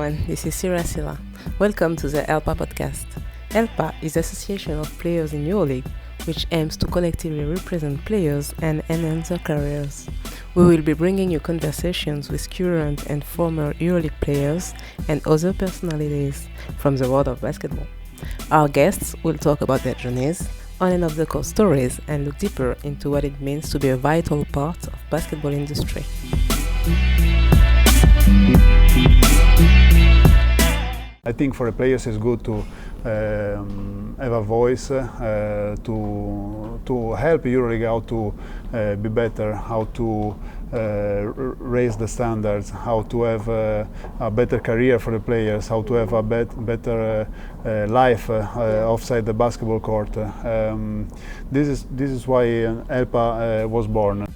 everyone, this is Sila. Welcome to the ELPA Podcast. ELPA is the Association of Players in EuroLeague, which aims to collectively represent players and enhance their careers. We will be bringing you conversations with current and former EuroLeague players and other personalities from the world of basketball. Our guests will talk about their journeys, on and off the court stories, and look deeper into what it means to be a vital part of basketball industry. I think for the players it's good to have a voice, to help EuroLeague how to be better, how to raise the standards, how to have a better career for the players, how to have a better life outside the basketball court. This is why ELPA was born.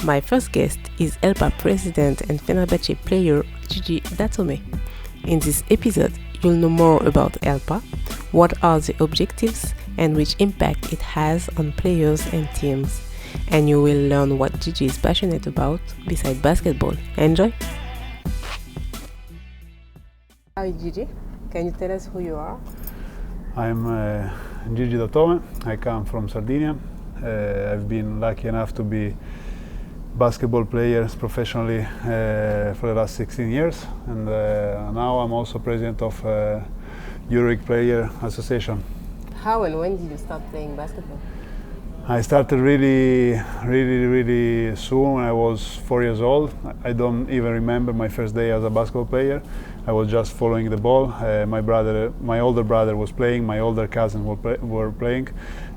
My first guest is ELPA President and Fenerbahce player Gigi Datome. In this episode, you'll know more about ELPA, what are the objectives and which impact it has on players and teams. And you will learn what Gigi is passionate about besides basketball. Enjoy! Hi Gigi, can you tell us who you are? I'm Gigi Datome. I come from Sardinia. I've been lucky enough to be basketball players professionally for the last 16 years, and now I'm also president of EuroLeague Player Association. How and when did you start playing basketball? I started really soon when I was 4 years old. I don't even remember my first day as a basketball player. I was just following the ball. My older brother was playing, my older cousins were playing,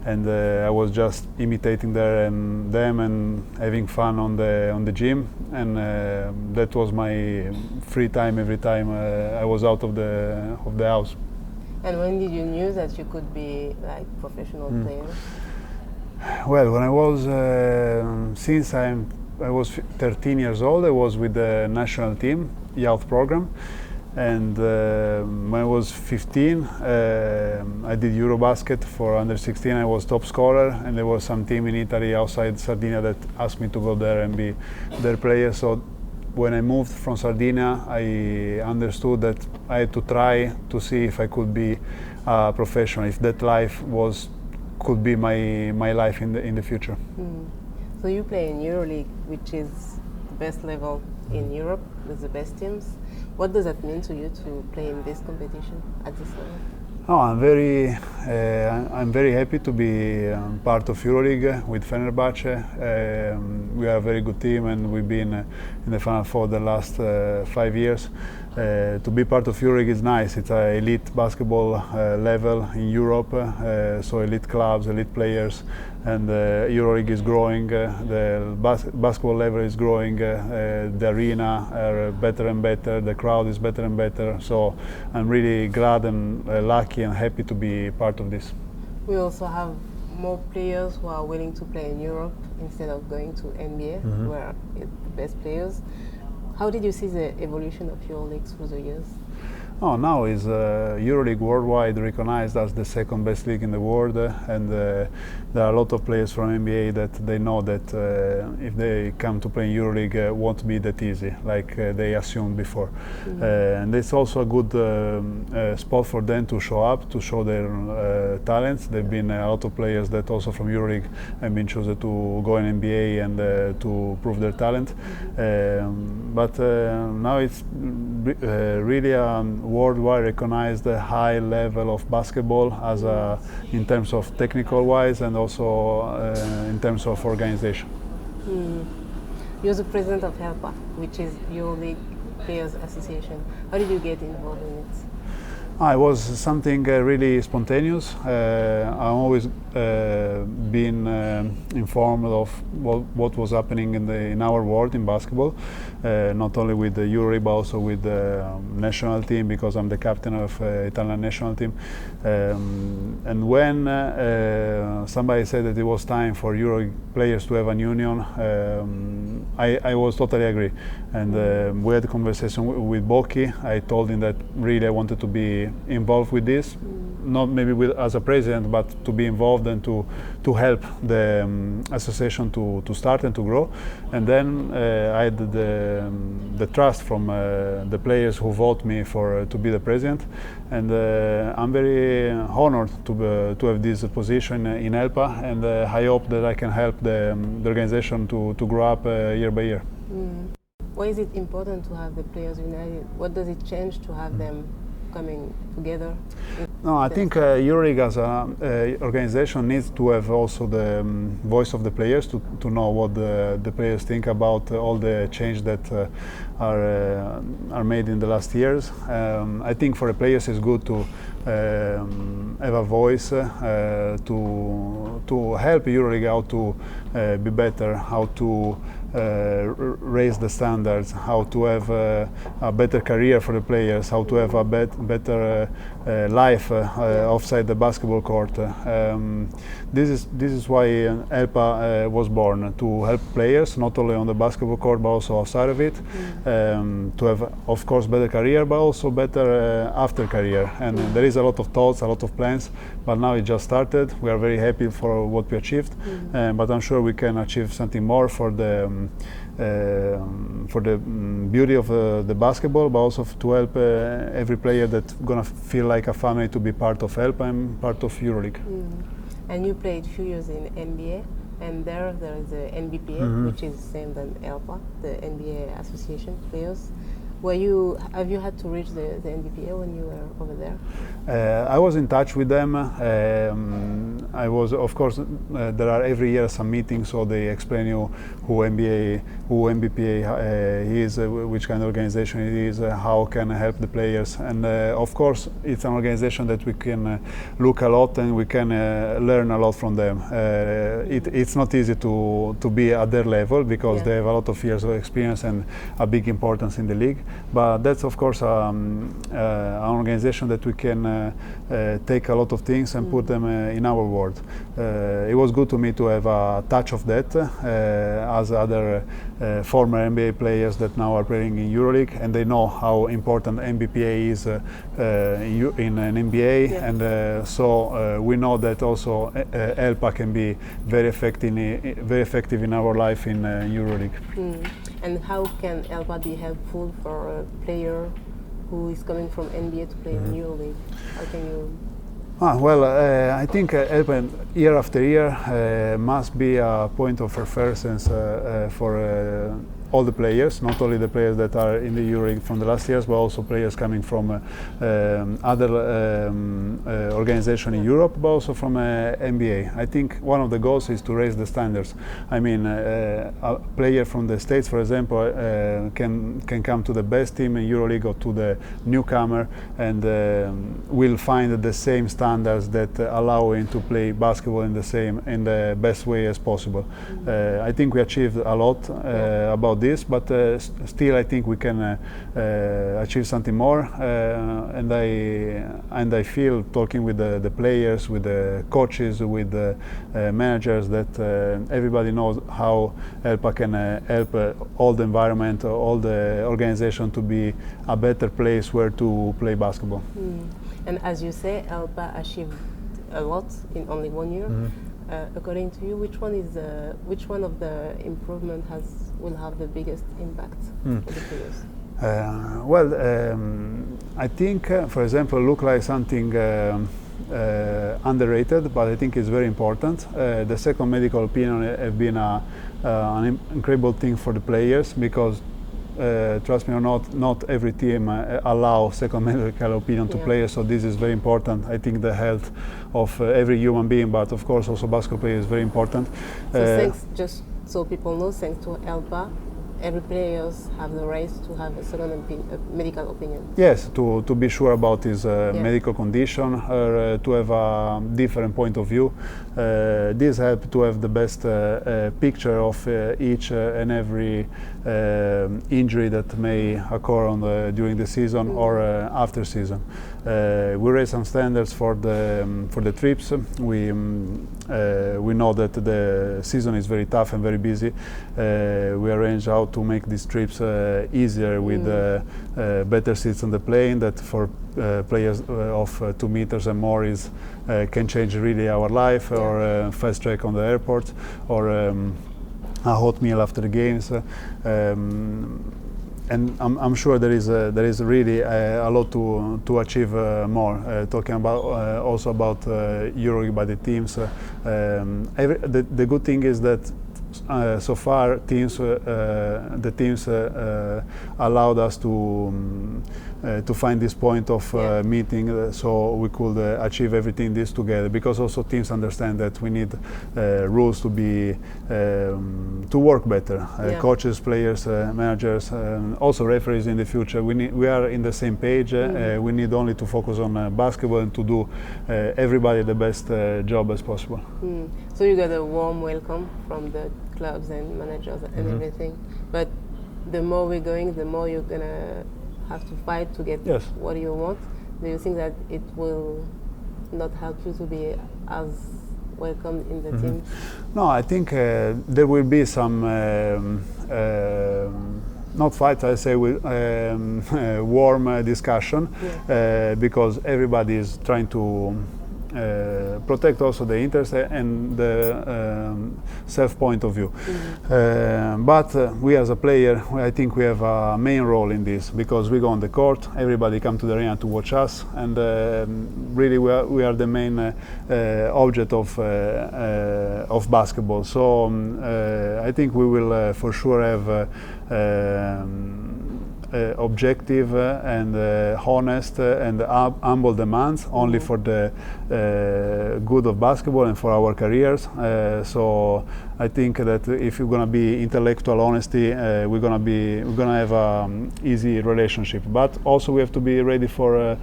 and I was just imitating them and having fun on the gym. And that was my free time every time I was out of the house. And when did you knew that you could be like professional player? Well, when I was since I was 13 years old, I was with the national team youth program. And when I was 15, I did Eurobasket for under 16. I was top scorer, and there was some team in Italy outside Sardinia that asked me to go there and be their player. So when I moved from Sardinia, I understood that I had to try to see if I could be a professional, if that life could be my life in the future. So you play in EuroLeague, which is the best level in Europe with the best teams. What does that mean to you to play in this competition at this level? Oh, I'm very happy to be part of EuroLeague with Fenerbahce. We are a very good team, and we've been in the Final Four the last 5 years. To be part of EuroLeague is nice. It's an elite basketball level in Europe, so elite clubs, elite players, and EuroLeague is growing. The basketball level is growing. The arena are better and better. The crowd is better and better. So I'm really glad and lucky and happy to be part of this. We also have more players who are willing to play in Europe instead of going to NBA, where it's the best players. How did you see the evolution of EuroLeague through the years? Oh, now is EuroLeague worldwide recognized as the second best league in the world, and there are a lot of players from NBA that they know that if they come to play in EuroLeague, it won't be that easy, like they assumed before. And it's also a good spot for them to show up, to show their talents. There've been a lot of players that also from EuroLeague have been chosen to go in NBA and to prove their talent. But now it's really worldwide recognized the high level of basketball as in terms of technical wise and also in terms of organization. You're the president of ELPA, which is EuroLeague Players Association. How did you get involved in it? It was something really spontaneous. I've always been informed of what was happening in our world in basketball, not only with the EuroLeague but also with the national team, because I'm the captain of Italian national team. And when somebody said that it was time for EuroLeague players to have a union, I was totally agree. And we had a conversation with Bocchi. I told him that really I wanted to be involved with this, not maybe as a president, but to be involved and to help the association to start and to grow. And then I had the trust from the players who vote me to be the president, and I'm very honored to have this position in ELPA, and I hope that I can help the organization to grow up year by year. Why is it important to have the players united? What does it change to have them coming together? No, I think EuroLeague as an organization needs to have also the voice of the players to know what the players think about all the change that are made in the last years. I think for the players it's good to have a voice to help EuroLeague how to be better, how to raise the standards, how to have a better career for the players, how to have a better life outside the basketball court. This is why ELPA was born, to help players not only on the basketball court but also outside of it, to have, of course, better career but also better after career. And there is a lot of thoughts, a lot of plans, but now it just started. We are very happy for what we achieved, but I'm sure we can achieve something more for the beauty of the basketball, but also to help every player that's gonna feel like a family to be part of ELPA and part of EuroLeague. And you played a few years in NBA, and there is the NBPA, which is the same than ELPA, the NBA Association players. Have you had to reach the NBPA when you were over there? I was in touch with them. I was, of course, there are every year some meetings, so they explain you who NBPA is, which kind of organization it is, how can I help the players, and of course it's an organization that we can look a lot and we can learn a lot from them. It's not easy to be at their level because they have a lot of years of experience and a big importance in the league. But that's of course an organization that we can take a lot of things and put them in our world. It was good to me to have a touch of that as other former NBA players that now are playing in EuroLeague, and they know how important NBPA is in an NBA, and so we know that also ELPA can be very effective in our life in EuroLeague. And how can ELPA be helpful for a player who is coming from NBA to play in EuroLeague? How can you? I think ELPA year after year must be a point of reference for all the players, not only the players that are in the EuroLeague from the last years, but also players coming from other organizations in Europe, but also from NBA. I think one of the goals is to raise the standards. I mean, a player from the States, for example, can come to the best team in EuroLeague or to the newcomer and will find the same standards that allow him to play basketball in the best way as possible. I think we achieved a lot about this, but still I think we can achieve something more, and I feel, talking with the players, with the coaches, with the managers, that everybody knows how ELPA can help all the environment, all the organization to be a better place where to play basketball. And as you say, ELPA achieved a lot in only 1 year. According to you, which one of the improvement will have the biggest impact for the players? I think, for example, look like something underrated, but I think it's very important. The second medical opinion has been an incredible thing for the players, because trust me or not every team allows second medical opinion to players, so this is very important. I think the health of every human being, but of course also basketball players, is very important. So thanks, just so people know, thanks to ELPA, every players have the right to have a second medical opinion. Yes, to be sure about his medical condition, or to have a different point of view. This helps to have the best picture of each and every injury that may occur during the season or after season. We raise some standards for the trips. We know that the season is very tough and very busy. We arrange how to make these trips easier with better seats on the plane. That for players of 2 meters and more can change really our life, or fast track on the airport, or a hot meal after the games. And I'm sure there is really a lot to achieve more. Talking about also about EuroLeague by the teams. The good thing is that so far the teams allowed us to find this point of meeting, so we could achieve everything this together. Because also teams understand that we need rules to work better. Coaches, players, managers, also referees in the future. We are in the same page. We need only to focus on basketball and to do everybody the best job as possible. So you got a warm welcome from the clubs and managers and everything. But the more we're going, the more you're gonna have to fight to get what you want. Do you think that it will not help you to be as welcome in the team? No, I think there will be some not fight, I say, warm discussion, because everybody is trying to protect also the interest and the self point of view. But we as a player, I think we have a main role in this, because we go on the court, everybody come to the arena to watch us, and really we are the main object of basketball. So I think we will for sure have objective and honest and humble demands only for the good of basketball and for our careers. So I think that if you're gonna be intellectual honesty, we're gonna have an easy relationship. But also we have to be ready for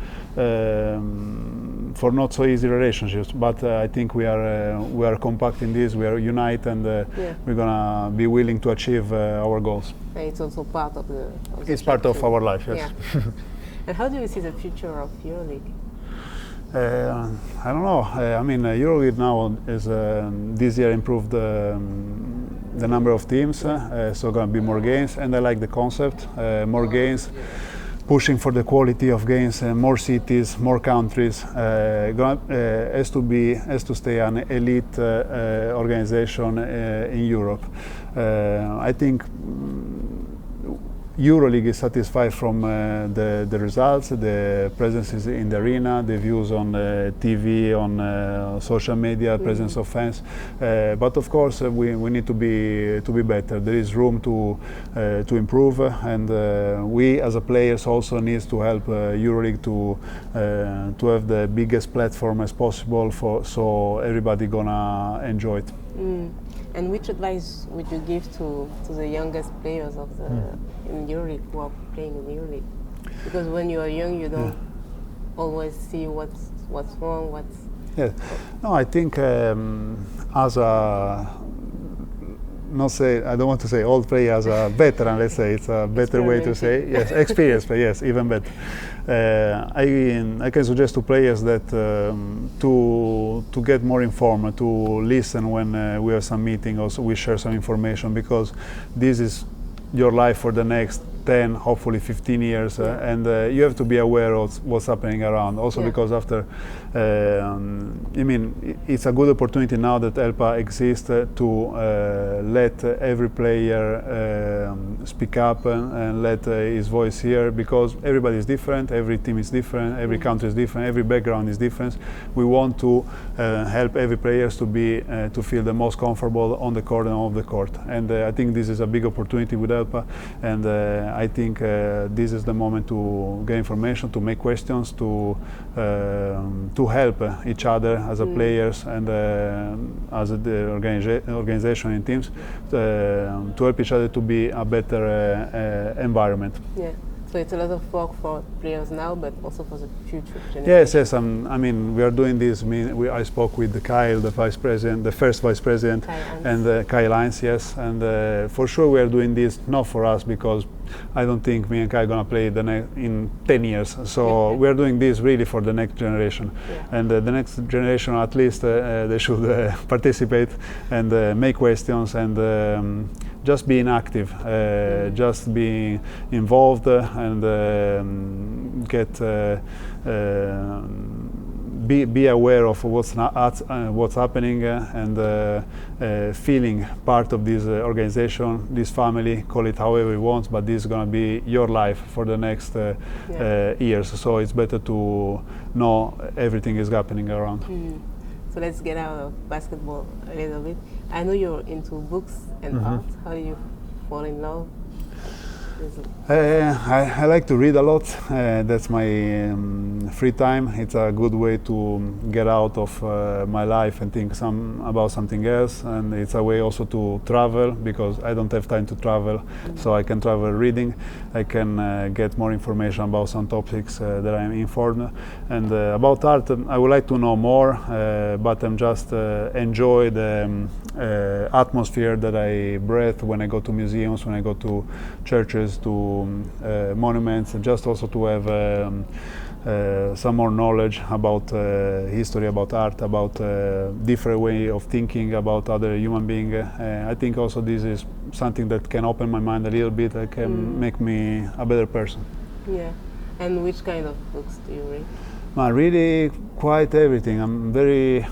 not so easy relationships. But I think we are compact in this. We are united, and we're gonna be willing to achieve our goals. It's also part of the. It's part of our life, yes. Yeah. And how do you see the future of EuroLeague? I don't know. I mean, EuroLeague now is this year improved the number of teams, so going to be more games, and I like the concept. More games, pushing for the quality of games, more cities, more countries. Has to stay an elite organization in Europe. I think EuroLeague is satisfied from the results, the presence in the arena, the views on TV, on social media, presence of fans. But of course, we need to be better. There is room to improve, and we as a players also needs to help EuroLeague to have the biggest platform as possible, so everybody gonna enjoy it. And which advice would you give to the youngest players of in EuroLeague who are playing in EuroLeague? Because when you are young, you don't always see what's wrong, No, I think as a I don't want to say old player, as a veteran, let's say, it's a better way to say. Yes, experienced player, yes, even better. I can suggest to players that to get more informed, to listen when we have some meeting, also we share some information, because this is your life for the next 10, hopefully 15 years, and you have to be aware of what's happening around. Also because after, I mean, it's a good opportunity now that ELPA exists to let every player speak up and let his voice hear, because everybody is different, every team is different, every country is different, every background is different. We want to help every player to feel the most comfortable on the court and off the court. And I think this is a big opportunity with ELPA, and I think this is the moment to get information, to make questions, to help each other as a players and as the organization and teams, to help each other to be a better environment. Yeah. So it's a lot of work for players now, but also for the future generation. Yes. I mean, we are doing this. I spoke with Kyle, the first vice president, and Kyle Heinz, yes. And for sure, we are doing this not for us, because I don't think me and Kyle are gonna play in 10 years. So we are doing this really for the next generation, and the next generation, at least, they should participate and make questions and just being active, just being involved and be aware of what's happening and feeling part of this organization, this family, call it however you want, but this is going to be your life for the next years. So it's better to know everything is happening around. So let's get out of basketball a little bit. I know you're into books and art. How do you fall in love? I like to read a lot. That's my free time. It's a good way to get out of my life and think about something else. And it's a way also to travel, because I don't have time to travel. So I can travel reading. I can get more information about some topics that I'm informed. And about art, I would like to know more, but I'm just enjoy the atmosphere that I breathe when I go to museums, when I go to churches, to monuments, and just also to have some more knowledge about history, about art, about different way of thinking about other human being. I think also this is something that can open my mind a little bit, that can make me a better person. Yeah. And which kind of books do you read? Really quite everything. I'm very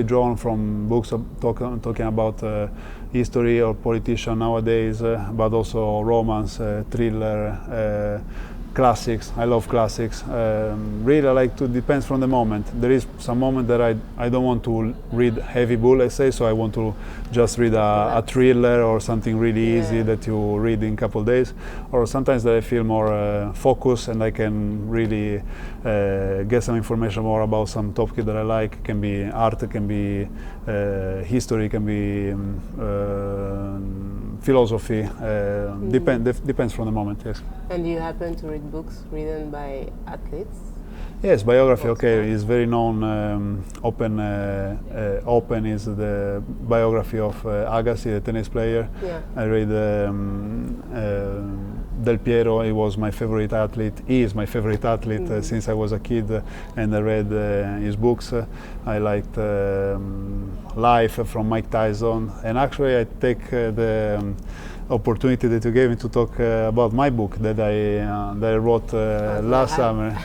drawn from books talking about history or politician nowadays, but also romance, thriller, classics. I love classics. Really, I like to. Depends from the moment. There is some moment that I don't want to read heavy book, let's say, so I want to just read a thriller or something really easy that you read in a couple of days. Or sometimes that I feel more focused and I can really get some information more about some topic that I like. It can be art, it can be history, it can be philosophy. Depends from the moment. Yes. And do you happen to read books written by athletes? Yes, biography. Okay, is very known. Open is the biography of Agassi, the tennis player. Yeah. I read Del Piero. He was my favorite athlete. He is my favorite athlete since I was a kid, and I read his books. I liked Life from Mike Tyson, and actually I take the opportunity that you gave me to talk about my book that I wrote last summer.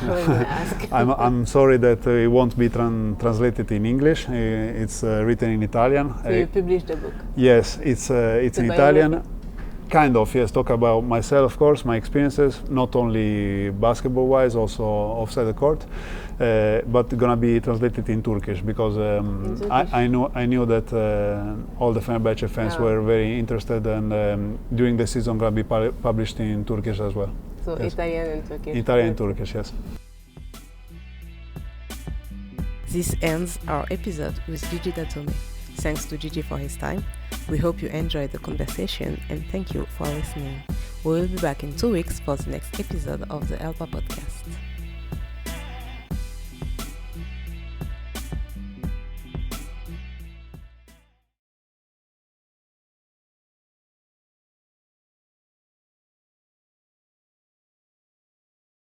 I'm sorry that it won't be translated in English. It's written in Italian. So you published the book? Yes, it's in Italian. Kind of, yes. Talk about myself, of course, my experiences, not only basketball-wise, also offside the court, but gonna be translated in Turkish, because I knew that all the Fenerbahce fans were very interested, and during the season gonna be published in Turkish as well. So yes. Italian and Turkish. Italian and Turkish, yes. This ends our episode with Gigi Datome. Thanks to Gigi for his time. We hope you enjoyed the conversation, and thank you for listening. We will be back in 2 weeks for the next episode of the ELPA Podcast.